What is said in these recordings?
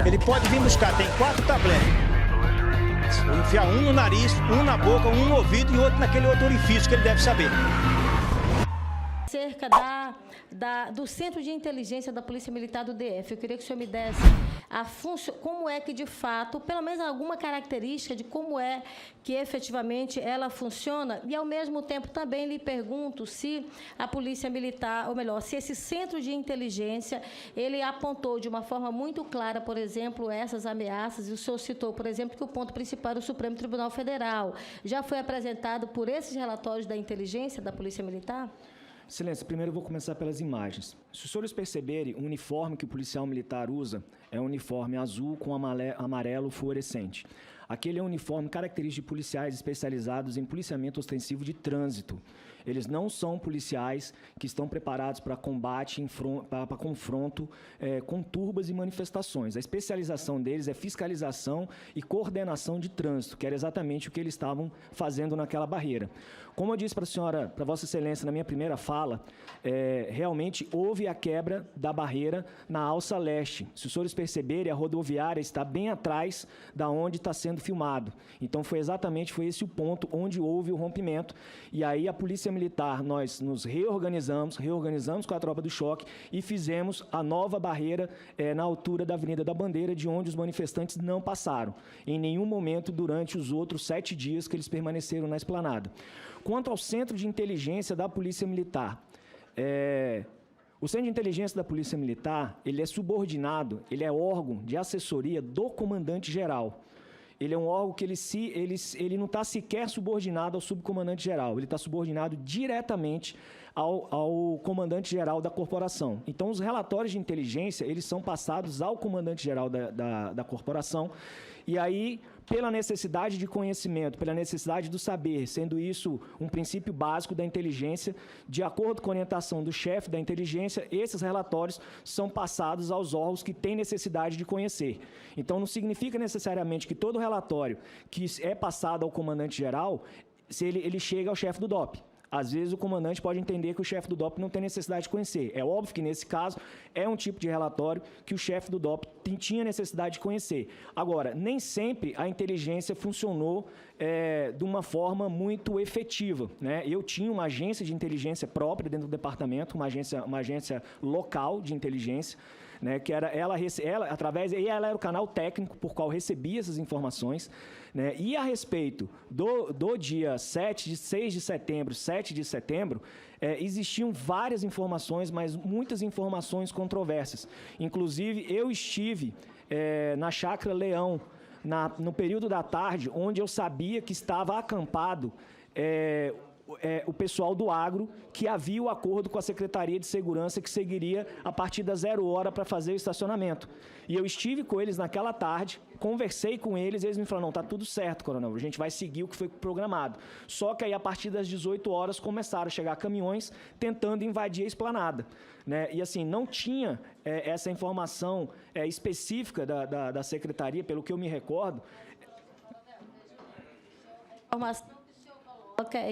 Ele pode vir buscar, tem 4 tabletes. Enfiar um no nariz, um na boca, um no ouvido e outro naquele outro orifício que ele deve saber. Cerca do Centro de Inteligência da Polícia Militar do DF. Eu queria que o senhor me desse como é que, de fato, pelo menos alguma característica de como é que efetivamente ela funciona, e, ao mesmo tempo, também lhe pergunto se a Polícia Militar, ou melhor, se esse Centro de Inteligência, ele apontou de uma forma muito clara, por exemplo, essas ameaças, e o senhor citou, por exemplo, que o ponto principal é o Supremo Tribunal Federal. Já foi apresentado por esses relatórios da inteligência da Polícia Militar? Excelência, primeiro eu vou começar pelas imagens. Se os senhores perceberem, o uniforme que o policial militar usa é um uniforme azul com amarelo fluorescente. Aquele é um uniforme característico de policiais especializados em policiamento ostensivo de trânsito. Eles não são policiais que estão preparados para combate, para confronto com turbas e manifestações. A especialização deles é fiscalização e coordenação de trânsito, que era exatamente o que eles estavam fazendo naquela barreira. Como eu disse para a senhora, para Vossa Excelência, na minha primeira fala, realmente houve a quebra da barreira na alça leste. Se os senhores perceberem, a rodoviária está bem atrás da onde está sendo filmado. Então, foi esse o ponto onde houve o rompimento. E aí, a Polícia Militar, nós nos reorganizamos com a tropa do choque e fizemos a nova barreira na altura da Avenida da Bandeira, de onde os manifestantes não passaram, em nenhum momento durante os outros 7 dias que eles permaneceram na esplanada. Quanto ao Centro de Inteligência da Polícia Militar, o Centro de Inteligência da Polícia Militar, ele é subordinado, ele é órgão de assessoria do comandante-geral. Ele é um órgão que ele não está sequer subordinado ao subcomandante-geral, ele está subordinado diretamente ao comandante-geral da corporação. Então, os relatórios de inteligência, eles são passados ao comandante-geral da corporação, e aí, pela necessidade de conhecimento, pela necessidade do saber, sendo isso um princípio básico da inteligência, de acordo com a orientação do chefe da inteligência, esses relatórios são passados aos órgãos que têm necessidade de conhecer. Então, não significa necessariamente que todo relatório que é passado ao comandante-geral, ele chega ao chefe do DOP. Às vezes, o comandante pode entender que o chefe do DOP não tem necessidade de conhecer. É óbvio que, nesse caso, é um tipo de relatório que o chefe do DOP tinha necessidade de conhecer. Agora, nem sempre a inteligência funcionou de uma forma muito efetiva, né? Eu tinha uma agência de inteligência própria dentro do departamento, uma agência local de inteligência, né, que era ela era o canal técnico por qual recebia essas informações, né, e a respeito do dia 6 de setembro, 7 de setembro, existiam várias informações, mas muitas informações controversas. Inclusive, eu estive na Chácara Leão, no período da tarde, onde eu sabia que estava acampado o pessoal do agro, que havia o acordo com a Secretaria de Segurança que seguiria a partir das 0h para fazer o estacionamento. E eu estive com eles naquela tarde, conversei com eles, e eles me falaram, não, está tudo certo, coronel, a gente vai seguir o que foi programado. Só que aí, a partir das 18h, começaram a chegar caminhões tentando invadir a esplanada, né? E assim, não tinha essa informação específica da Secretaria, pelo que eu me recordo.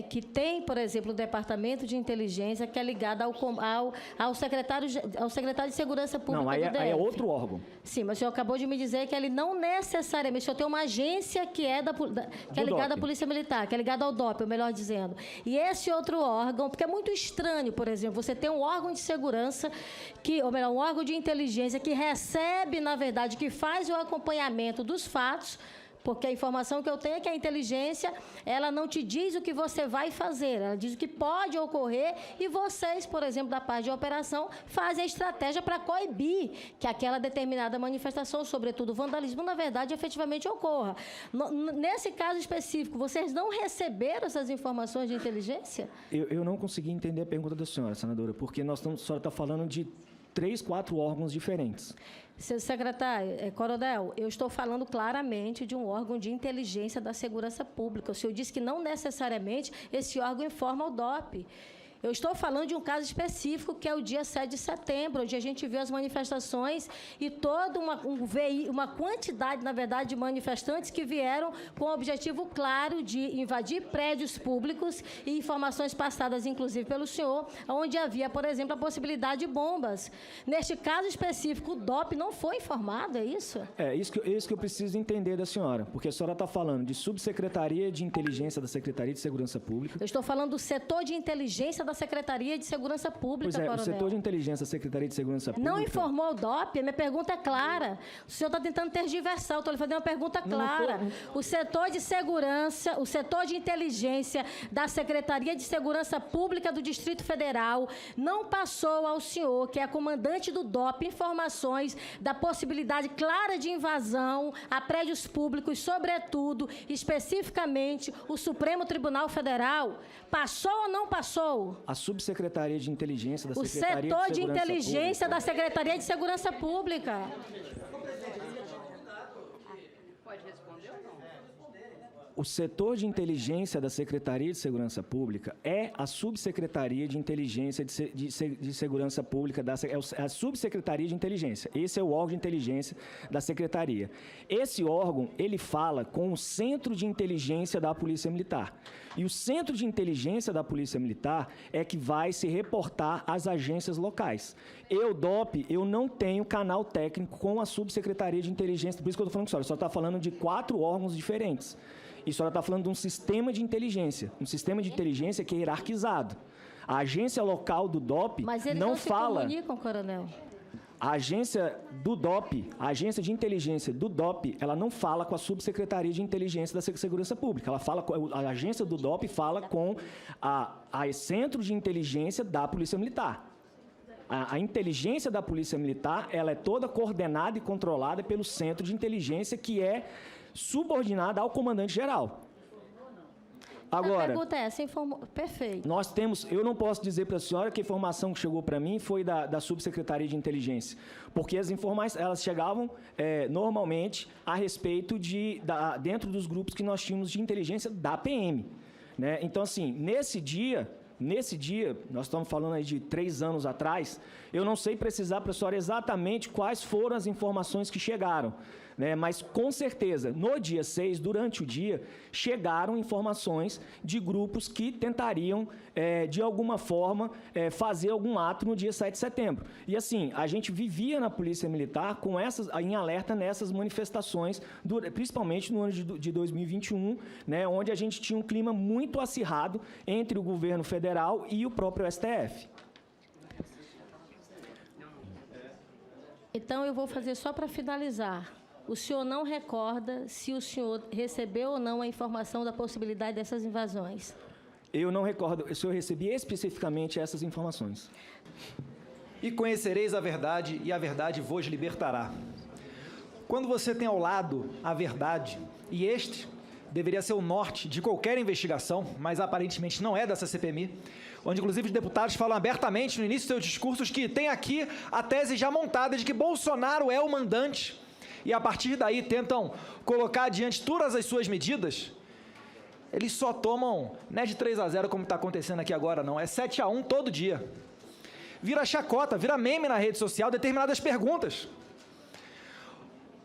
Que tem, por exemplo, o Departamento de Inteligência, que é ligado ao secretário de Segurança Pública do DF. Não, aí é outro órgão. Sim, mas o senhor acabou de me dizer que ele não necessariamente... O senhor tem uma agência que é ligada à Polícia Militar, que é ligada ao DOP, ou melhor dizendo. E esse outro órgão, porque é muito estranho, por exemplo, você tem um órgão de segurança, ou melhor, um órgão de inteligência que recebe, na verdade, que faz o acompanhamento dos fatos, porque a informação que eu tenho é que a inteligência, ela não te diz o que você vai fazer, ela diz o que pode ocorrer, e vocês, por exemplo, da parte de operação, fazem a estratégia para coibir que aquela determinada manifestação, sobretudo vandalismo, na verdade, efetivamente ocorra. Nesse caso específico, vocês não receberam essas informações de inteligência? Eu não consegui entender a pergunta da senhora, senadora, porque a senhora está falando de 3, 4 órgãos diferentes. Seu secretário, coronel, eu estou falando claramente de um órgão de inteligência da segurança pública. O senhor disse que não necessariamente esse órgão informa o DOP. Eu estou falando de um caso específico, que é o dia 7 de setembro, onde a gente viu as manifestações e toda uma quantidade, na verdade, de manifestantes que vieram com o objetivo claro de invadir prédios públicos e informações passadas, inclusive, pelo senhor, onde havia, por exemplo, a possibilidade de bombas. Neste caso específico, o DOP não foi informado, é isso? É isso que eu preciso entender da senhora, porque a senhora está falando de Subsecretaria de Inteligência da Secretaria de Segurança Pública. Eu estou falando do setor de inteligência da Secretaria de Segurança Pública, pois é, Coronel. o setor de inteligência da Secretaria de Segurança Pública... Não informou o DOP? A minha pergunta é clara. O senhor está tentando tergiversar, eu estou lhe fazendo uma pergunta clara. O setor de segurança, o setor de inteligência da Secretaria de Segurança Pública do Distrito Federal não passou ao senhor, que é comandante do DOP, informações da possibilidade clara de invasão a prédios públicos, sobretudo, especificamente, o Supremo Tribunal Federal. Passou ou não passou? A Subsecretaria de Inteligência da O Secretaria setor de de Segurança inteligência Pública. da Secretaria de Segurança Pública. O setor de inteligência da Secretaria de Segurança Pública é a Subsecretaria de Inteligência de Segurança Pública, é a Subsecretaria de Inteligência. Esse é o órgão de inteligência da Secretaria. Esse órgão, ele fala com o Centro de Inteligência da Polícia Militar. E o Centro de Inteligência da Polícia Militar é que vai se reportar às agências locais. Eu, DOP, eu não tenho canal técnico com a Subsecretaria de Inteligência, por isso que eu estou falando com a senhora. A senhora está falando de 4 órgãos diferentes. E a senhora está falando de um sistema de inteligência que é hierarquizado. A agência local do DOP Mas eles não não fala... se comunicam, Coronel? A agência do DOP, a agência de inteligência do DOP, ela não fala com a Subsecretaria de Inteligência da Segurança Pública. A agência do DOP fala com a Centro de Inteligência da Polícia Militar. A inteligência da Polícia Militar, ela é toda coordenada e controlada pelo Centro de Inteligência, que é subordinada ao comandante-geral. Agora, a pergunta é essa, perfeito. Nós temos, eu não posso dizer para a senhora que a informação que chegou para mim foi da Subsecretaria de Inteligência, porque as informações, elas chegavam normalmente a respeito dentro dos grupos que nós tínhamos de inteligência da PM. Né? Então, assim, nesse dia, nós estamos falando aí de 3 anos atrás, eu não sei precisar para a senhora exatamente quais foram as informações que chegaram, né? Mas, com certeza, no dia 6, durante o dia, chegaram informações de grupos que tentariam, de alguma forma, fazer algum ato no dia 7 de setembro. E, assim, a gente vivia na Polícia Militar em alerta nessas manifestações, principalmente no ano de 2021, né, onde a gente tinha um clima muito acirrado entre o governo federal e o próprio STF. Então, eu vou fazer só para finalizar. O senhor não recorda se o senhor recebeu ou não a informação da possibilidade dessas invasões? Eu não recordo se eu recebi especificamente essas informações. E conhecereis a verdade, e a verdade vos libertará. Quando você tem ao lado a verdade, e este deveria ser o norte de qualquer investigação, mas aparentemente não é dessa CPMI, onde inclusive os deputados falam abertamente no início dos seus discursos que tem aqui a tese já montada de que Bolsonaro é o mandante, e a partir daí tentam colocar adiante todas as suas medidas, eles só tomam, não é de 3-0 como está acontecendo aqui agora, não, é 7-1 todo dia. Vira chacota, vira meme na rede social, determinadas perguntas.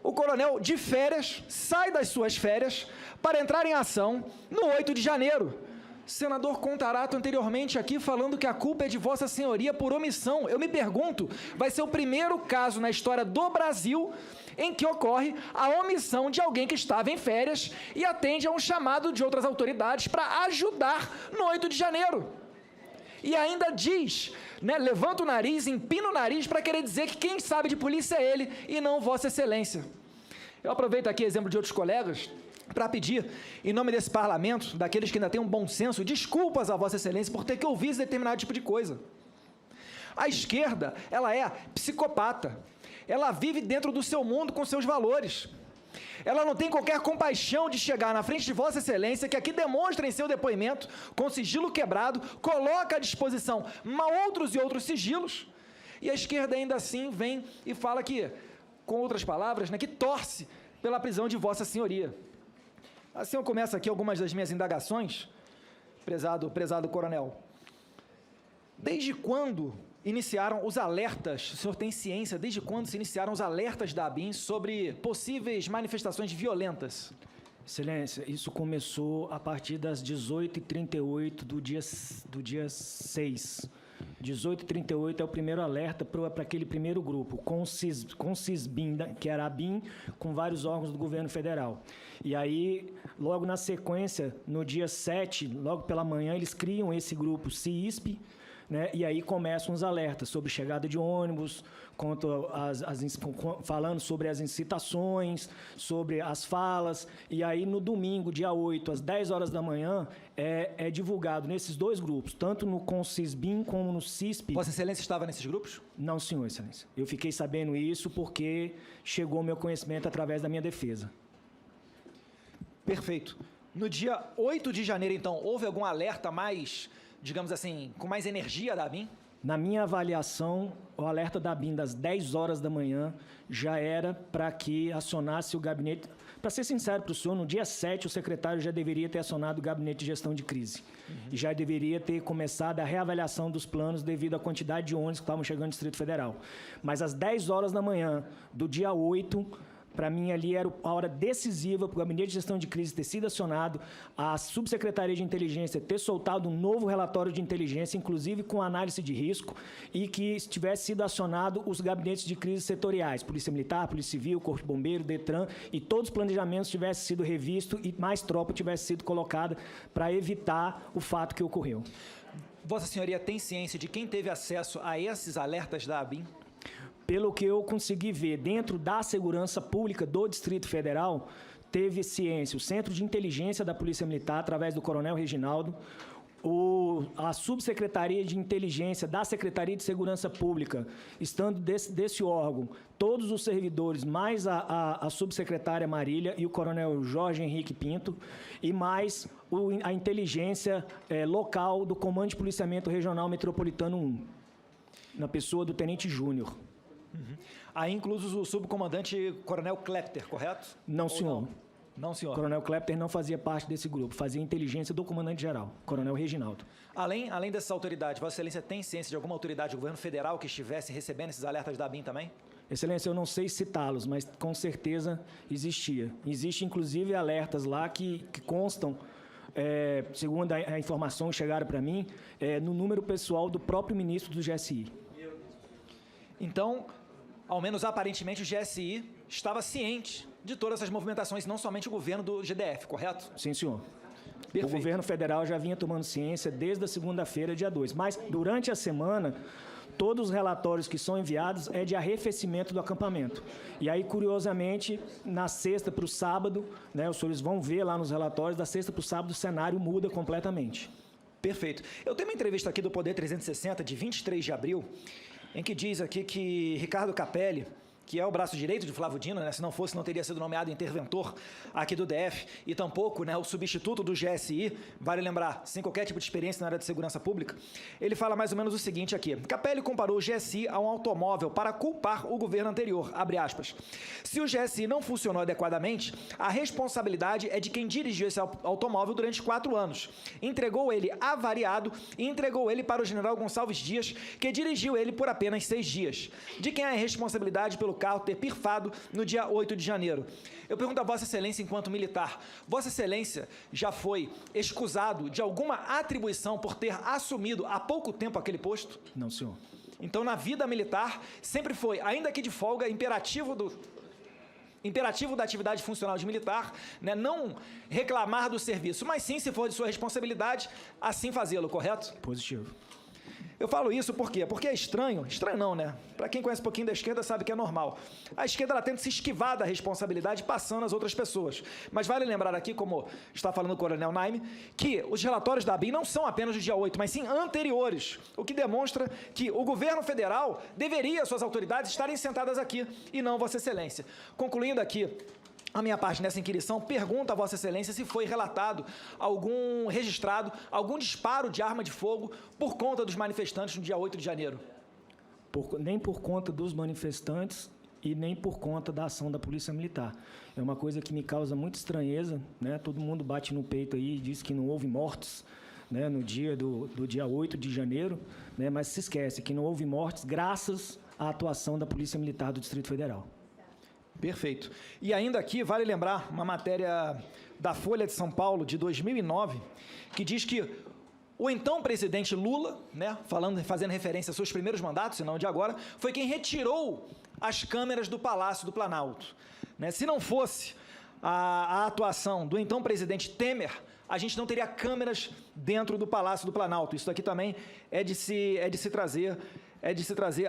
O coronel, de férias, sai das suas férias para entrar em ação no 8 de janeiro. Senador Contarato anteriormente aqui falando que a culpa é de Vossa Senhoria por omissão. Eu me pergunto, vai ser o primeiro caso na história do Brasil em que ocorre a omissão de alguém que estava em férias e atende a um chamado de outras autoridades para ajudar no 8 de janeiro. E ainda diz, né, levanta o nariz, empina o nariz para querer dizer que quem sabe de polícia é ele e não Vossa Excelência. Eu aproveito aqui exemplo de outros colegas para pedir, em nome desse parlamento, daqueles que ainda têm um bom senso, desculpas a Vossa Excelência por ter que ouvir esse determinado tipo de coisa. A esquerda, ela é psicopata. Ela vive dentro do seu mundo com seus valores. Ela não tem qualquer compaixão de chegar na frente de Vossa Excelência, que aqui demonstra em seu depoimento, com sigilo quebrado, coloca à disposição outros e outros sigilos, e a esquerda ainda assim vem e fala que, com outras palavras, né, que torce pela prisão de Vossa Senhoria. Assim eu começo aqui algumas das minhas indagações, prezado coronel. Desde quando iniciaram os alertas, o senhor tem ciência, desde quando se iniciaram os alertas da ABIN sobre possíveis manifestações violentas? Excelência, isso começou a partir das 18h38 do dia 6. 18h38 é o primeiro alerta para aquele primeiro grupo, com o CISBIN, que era a ABIN, com vários órgãos do governo federal. E aí, logo na sequência, no dia 7, logo pela manhã, eles criam esse grupo CISP, né? E aí começam os alertas sobre chegada de ônibus, falando sobre as incitações, sobre as falas. E aí, no domingo, dia 8, às 10 horas da manhã, é divulgado nesses dois grupos, tanto no CISBIN como no CISP. Vossa Excelência estava nesses grupos? Não, senhor, Excelência. Eu fiquei sabendo isso porque chegou ao meu conhecimento através da minha defesa. Perfeito. No dia 8 de janeiro, então, houve algum alerta mais, digamos assim, com mais energia da ABIN? Na minha avaliação, o alerta da ABIN das 10 horas da manhã já era para que acionasse o gabinete. Para ser sincero para o senhor, no dia 7, o secretário já deveria ter acionado o gabinete de gestão de crise. E já deveria ter começado a reavaliação dos planos devido à quantidade de ônibus que estavam chegando no Distrito Federal. Mas às 10 horas da manhã do dia 8, para mim, ali era a hora decisiva para o Gabinete de Gestão de Crise ter sido acionado, a Subsecretaria de Inteligência ter soltado um novo relatório de inteligência, inclusive com análise de risco, e que tivesse sido acionado os gabinetes de crise setoriais, Polícia Militar, Polícia Civil, Corpo de Bombeiro, DETRAN, e todos os planejamentos tivessem sido revistos e mais tropa tivesse sido colocada para evitar o fato que ocorreu. Vossa Senhoria tem ciência de quem teve acesso a esses alertas da ABIN? Pelo que eu consegui ver, dentro da segurança pública do Distrito Federal, teve ciência o Centro de Inteligência da Polícia Militar, através do Coronel Reginaldo, a Subsecretaria de Inteligência da Secretaria de Segurança Pública, estando desse órgão, todos os servidores, mais a Subsecretária Marília e o Coronel Jorge Henrique Pinto, e mais a inteligência local do Comando de Policiamento Regional Metropolitano 1, na pessoa do Tenente Júnior. Aí incluso o subcomandante Coronel Klepter, correto? Não, senhor. Não, senhor. Coronel Klepter não fazia parte desse grupo, fazia inteligência do comandante-geral, Coronel Reginaldo. Além dessas autoridades, Vossa Excelência tem ciência de alguma autoridade do governo federal que estivesse recebendo esses alertas da ABIN também? Excelência, eu não sei citá-los, mas com certeza existia. Existe, inclusive, alertas lá que constam, segundo a informação que chegaram para mim, no número pessoal do próprio ministro do GSI. Então, ao menos aparentemente, o GSI estava ciente de todas essas movimentações, não somente o governo do GDF, correto? Sim, senhor. Perfeito. O governo federal já vinha tomando ciência desde a segunda-feira, dia 2. Mas, durante a semana, todos os relatórios que são enviados é de arrefecimento do acampamento. E aí, curiosamente, na sexta para o sábado, né, os senhores vão ver lá nos relatórios, da sexta para o sábado o cenário muda completamente. Perfeito. Eu tenho uma entrevista aqui do Poder 360, de 23 de abril, em que diz aqui que Ricardo Capelli, que é o braço direito de Flávio Dino, né? Se não fosse, não teria sido nomeado interventor aqui do DF, e tampouco, né, o substituto do GSI, vale lembrar, sem qualquer tipo de experiência na área de segurança pública. Ele fala mais ou menos o seguinte aqui: Capelli comparou o GSI a um automóvel para culpar o governo anterior, abre aspas. Se o GSI não funcionou adequadamente, a responsabilidade é de quem dirigiu esse automóvel durante 4 anos. Entregou ele avariado e entregou ele para o general Gonçalves Dias, que dirigiu ele por apenas 6 dias. De quem é a responsabilidade pelo carro ter pifado no dia 8 de janeiro? Eu pergunto a Vossa Excelência, enquanto militar, Vossa Excelência já foi escusado de alguma atribuição por ter assumido há pouco tempo aquele posto? Não, senhor. Então, na vida militar, sempre foi, ainda que de folga, imperativo da atividade funcional de militar, né, não reclamar do serviço, mas sim, se for de sua responsabilidade, assim fazê-lo, correto? Positivo. Eu falo isso por quê? Porque é estranho não, né? Para quem conhece um pouquinho da esquerda sabe que é normal. A esquerda ela tenta se esquivar da responsabilidade passando às outras pessoas. Mas vale lembrar aqui, como está falando o Coronel Naime, que os relatórios da ABIN não são apenas do dia 8, mas sim anteriores, o que demonstra que o governo federal deveria, suas autoridades, estarem sentadas aqui e não Vossa Excelência. Concluindo aqui a minha parte nessa inquirição, pergunta a Vossa Excelência se foi registrado algum disparo de arma de fogo por conta dos manifestantes no dia 8 de janeiro. Nem por conta dos manifestantes e nem por conta da ação da Polícia Militar. É uma coisa que me causa muita estranheza, né? Todo mundo bate no peito aí e diz que não houve mortos, né, no dia do dia 8 de janeiro, né, mas se esquece que não houve mortes graças à atuação da Polícia Militar do Distrito Federal. Perfeito. E ainda aqui, vale lembrar uma matéria da Folha de São Paulo, de 2009, que diz que o então presidente Lula, né, fazendo referência aos seus primeiros mandatos, e não de agora, foi quem retirou as câmeras do Palácio do Planalto. Né? Se não fosse a atuação do então presidente Temer, a gente não teria câmeras dentro do Palácio do Planalto. Isso aqui também é de se trazer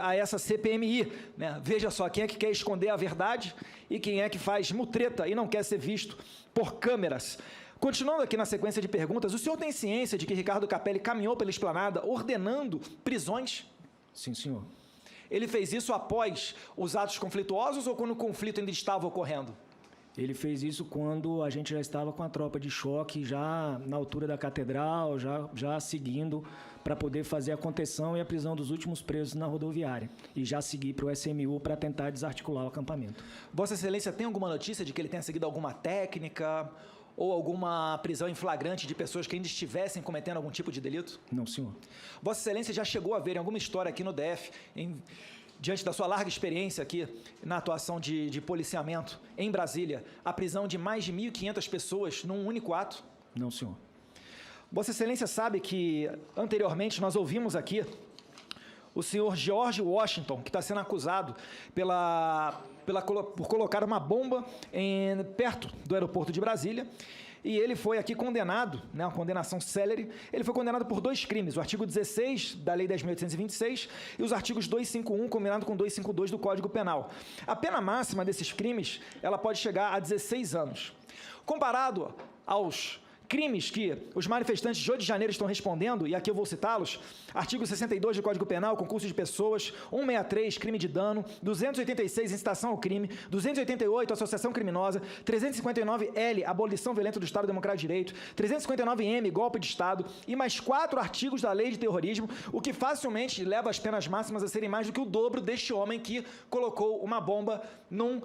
a essa CPMI. Né? Veja só, quem é que quer esconder a verdade e quem é que faz mutreta e não quer ser visto por câmeras. Continuando aqui na sequência de perguntas, o senhor tem ciência de que Ricardo Capelli caminhou pela esplanada ordenando prisões? Sim, senhor. Ele fez isso após os atos conflituosos ou quando o conflito ainda estava ocorrendo? Ele fez isso quando a gente já estava com a tropa de choque, já na altura da catedral, já seguindo para poder fazer a contenção e a prisão dos últimos presos na rodoviária. E já seguir para o SMU para tentar desarticular o acampamento. Vossa Excelência tem alguma notícia de que ele tenha seguido alguma técnica ou alguma prisão em flagrante de pessoas que ainda estivessem cometendo algum tipo de delito? Não, senhor. Vossa Excelência já chegou a ver em alguma história aqui no DF, diante da sua larga experiência aqui na atuação de policiamento em Brasília, a prisão de mais de 1.500 pessoas num único ato? Não, senhor. Vossa Excelência sabe que, anteriormente, nós ouvimos aqui o senhor George Washington, que está sendo acusado por colocar uma bomba perto do aeroporto de Brasília, e ele foi aqui condenado, né, uma condenação célere, ele foi condenado por 2 crimes, o artigo 16 da Lei 10.826 e os artigos 251 combinado com 252 do Código Penal. A pena máxima desses crimes, ela pode chegar a 16 anos. Comparado aos crimes que os manifestantes de 8 de janeiro estão respondendo, e aqui eu vou citá-los: artigo 62 do Código Penal, concurso de pessoas, 163, crime de dano, 286, incitação ao crime, 288, associação criminosa, 359L, abolição violenta do Estado Democrático de Direito, 359M, golpe de Estado, e mais 4 artigos da Lei de Terrorismo, o que facilmente leva as penas máximas a serem mais do que o dobro deste homem que colocou uma bomba num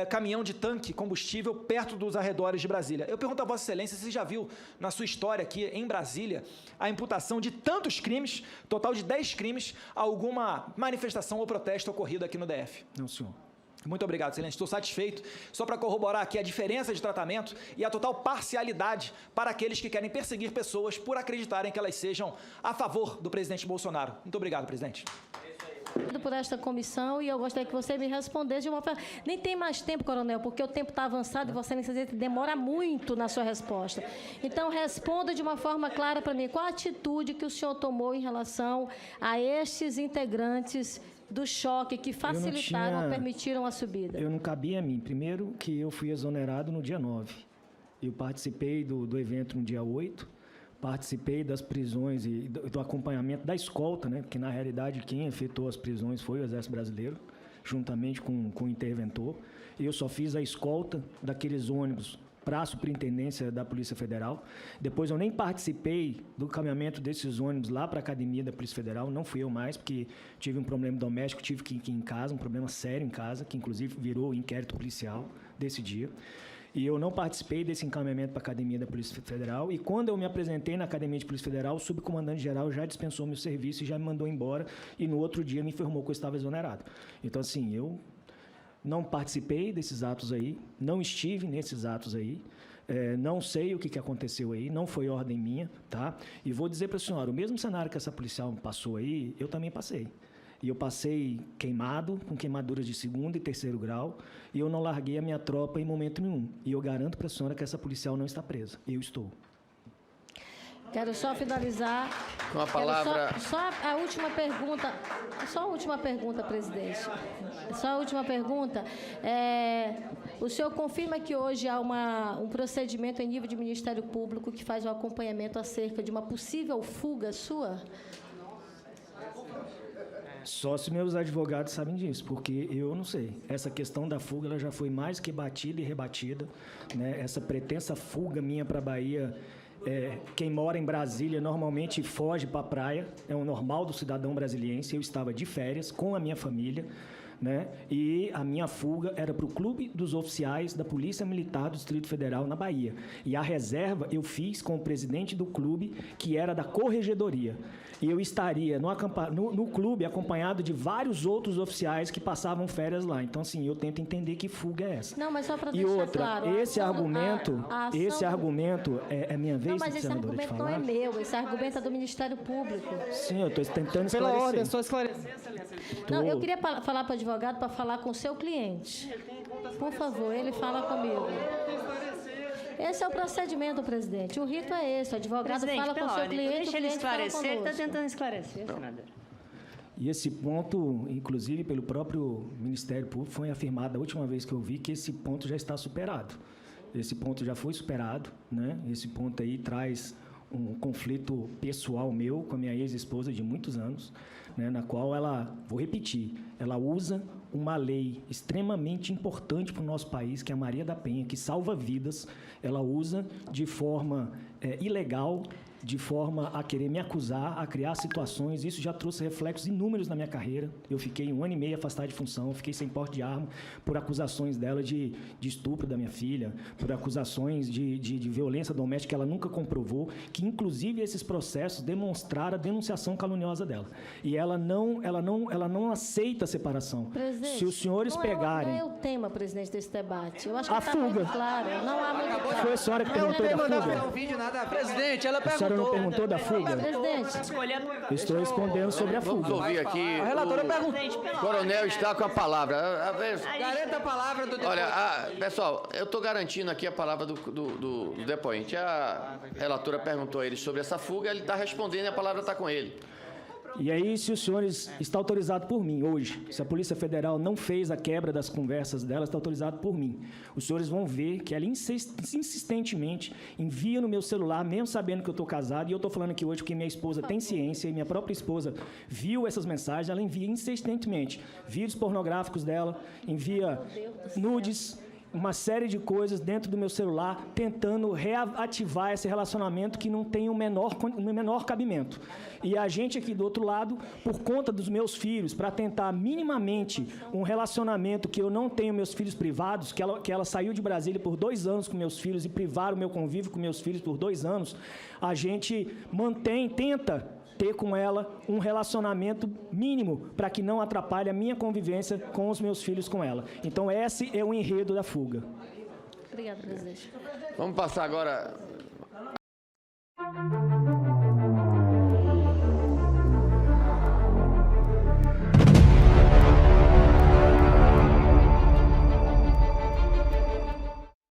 caminhão de tanque combustível perto dos arredores de Brasília. Eu pergunto a Vossa Excelência se já viu na sua história aqui em Brasília a imputação de tantos crimes, total de 10 crimes, a alguma manifestação ou protesto ocorrido aqui no DF. Não, senhor. Muito obrigado, Excelência. Estou satisfeito. Só para corroborar aqui a diferença de tratamento e a total parcialidade para aqueles que querem perseguir pessoas por acreditarem que elas sejam a favor do presidente Bolsonaro. Muito obrigado, presidente. Por esta comissão, e eu gostaria que você me respondesse de uma forma... Nem tem mais tempo, coronel, porque o tempo está avançado e você demora muito na sua resposta. Então, responda de uma forma clara para mim. Qual a atitude que o senhor tomou em relação a estes integrantes do choque que facilitaram ou permitiram a subida? Eu não cabia a mim. Primeiro, que eu fui exonerado no dia 9. Eu participei do evento no dia 8. Participei das prisões e do acompanhamento da escolta, né? Porque, na realidade, quem efetuou as prisões foi o Exército Brasileiro, juntamente com o interventor. E eu só fiz a escolta daqueles ônibus para a Superintendência da Polícia Federal. Depois eu nem participei do caminhamento desses ônibus lá para a Academia da Polícia Federal. Não fui eu mais, porque tive um problema doméstico, tive que ir em casa, um problema sério em casa, que inclusive virou inquérito policial desse dia. E eu não participei desse encaminhamento para a Academia da Polícia Federal. E quando eu me apresentei na Academia de Polícia Federal, o subcomandante-geral já dispensou meu serviço e já me mandou embora. E no outro dia me informou que eu estava exonerado. Então, assim, eu não participei desses atos aí, não estive nesses atos aí, não sei o que aconteceu aí, não foi ordem minha, tá? E vou dizer para a senhora, o mesmo cenário que essa policial passou aí, eu também passei. E eu passei queimado, com queimaduras de 2º e 3º grau, e eu não larguei a minha tropa em momento nenhum. E eu garanto para a senhora que essa policial não está presa. Eu estou. Quero só finalizar. Com a palavra. Só a última pergunta. Só a última pergunta, presidente. Só a última pergunta. O senhor confirma que hoje há um procedimento em nível de Ministério Público que faz o acompanhamento acerca de uma possível fuga sua? Só se meus advogados sabem disso, porque eu não sei. Essa questão da fuga ela já foi mais que batida e rebatida, né? Essa pretensa fuga minha para a Bahia, quem mora em Brasília normalmente foge para a praia, é o normal do cidadão brasiliense. Eu estava de férias com a minha família, né? E a minha fuga era para o Clube dos Oficiais da Polícia Militar do Distrito Federal, na Bahia. E a reserva eu fiz com o presidente do clube, que era da Corregedoria. E eu estaria no clube acompanhado de vários outros oficiais que passavam férias lá. Então, assim, eu tento entender que fuga é essa. Não, mas só para E deixar outra, claro... esse argumento é minha vez, não, mas esse senadora, de argumento falar? não é meu, esse argumento é do Ministério Público. Sim, eu estou tentando esclarecer. Pela ordem, só esclarecer, excelência. Não, eu queria falar para o advogado para falar com o seu cliente. Por favor, ele fala comigo. Esse é o procedimento, presidente. O rito é esse. O advogado fala com o seu cliente, deixa ele esclarecer, ele está tentando esclarecer, senador. E esse ponto, inclusive pelo próprio Ministério Público, foi afirmado a última vez que eu vi que esse ponto já está superado. Esse ponto já foi superado, né? Esse ponto aí traz um conflito pessoal meu com a minha ex-esposa de muitos anos, né? Na qual ela, vou repetir, ela usa uma lei extremamente importante para o nosso país, que é a Maria da Penha, que salva vidas. Ela usa de forma ilegal, de forma a querer me acusar, a criar situações. Isso já trouxe reflexos inúmeros na minha carreira. Eu fiquei 1 ano e meio afastado de função, fiquei sem porte de arma por acusações dela de estupro da minha filha, por acusações de violência doméstica que ela nunca comprovou, que inclusive esses processos demonstraram a denunciação caluniosa dela. E ela não aceita a separação. Presidente, se os senhores pegarem... Não é o tema, presidente, desse debate. Eu acho que a está fuga. muito claro. Não há muito claro. Foi a senhora que perguntou da fuga? vídeo, nada a ver. Presidente, ela A senhora não perguntou da fuga? Presidente, Eu estou respondendo sobre a Vamos fuga. ouvir aqui. A relatora perguntou. O coronel está com a palavra. Garanta a palavra do deputado. Olha, pessoal, eu estou garantindo aqui a palavra do depoente. A relatora perguntou a ele sobre essa fuga, ele está respondendo e a palavra está com ele. E aí, se os senhores está autorizado por mim hoje, se a Polícia Federal não fez a quebra das conversas dela, está autorizado por mim. Os senhores vão ver que ela insistentemente envia no meu celular, mesmo sabendo que eu estou casado, e eu estou falando aqui hoje porque minha esposa tem ciência e minha própria esposa viu essas mensagens, ela envia insistentemente vídeos pornográficos dela, envia nudes, uma série de coisas dentro do meu celular, tentando reativar esse relacionamento que não tem o menor cabimento. E a gente aqui do outro lado, por conta dos meus filhos, para tentar minimamente um relacionamento que eu não tenho meus filhos privados, que ela saiu de Brasília por 2 anos com meus filhos e privaram o meu convívio com meus filhos por 2 anos, a gente tenta ter com ela um relacionamento mínimo para que não atrapalhe a minha convivência com os meus filhos com ela. Então, esse é o enredo da fuga. obrigada, presidente. Vamos passar agora...